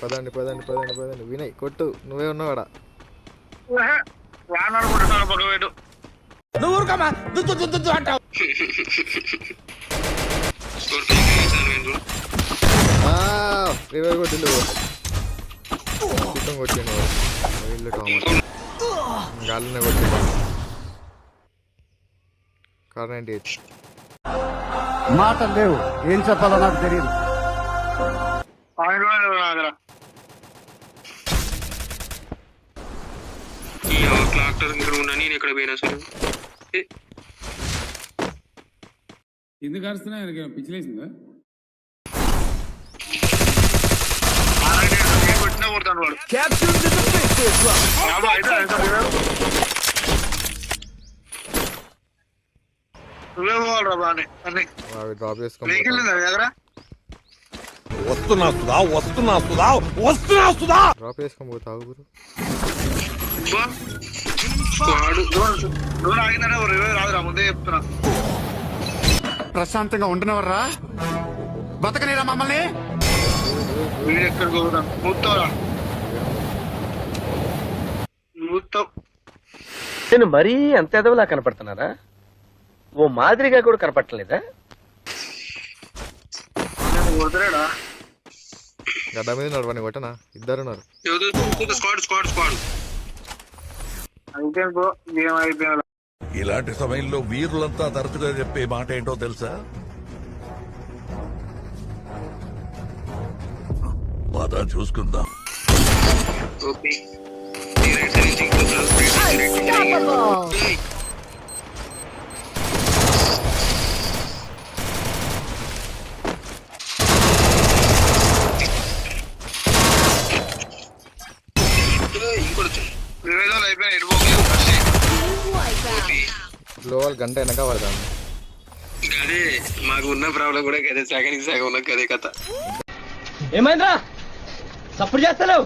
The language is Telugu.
పదండి పదండి పదండి పదండి. వినయ్ కొట్టు, నువ్వే ఉన్నావాడా? రివైవ్ కొట్టిండు, మొత్తం కొట్టిండు ఇల్లు టామర్ గాలినే కొట్టిండు. కార్ 98 మాటలు లేవు, ఏం చెప్పాలో నాకు తెలియదు. ఎందుకు అరుస్తున్నా? పిచ్చిలేసిందా? డ్రాప్ చేసుకో. డ్రాప్ చేసుకొని పోతావు గురు. ప్రశాంతంగా ఉండనవర్రా, బతకనేరా మమ్మల్ని. నేను మరీ అంత ఎదవలా కనపడుతున్నారా? ఓ మాదిరిగా కూడా కనపడలేదా? గడ్డ మీద నడవని కొట్టనా? ఇద్దరున్నారు. ఇలాంటి సమయంలో వీరులంతా తరచుగా చెప్పే మాట ఏంటో తెలుసా? మాదా చూసుకుందాం. గ్లోవల్ గంట వెనక పడతాను. అదే మాకు ఉన్న ప్రాబ్లం కూడా కదే, సగానికి సగం ఉన్న కదే కథ. ఏమైందా సప్పుడు చేస్తలేవు?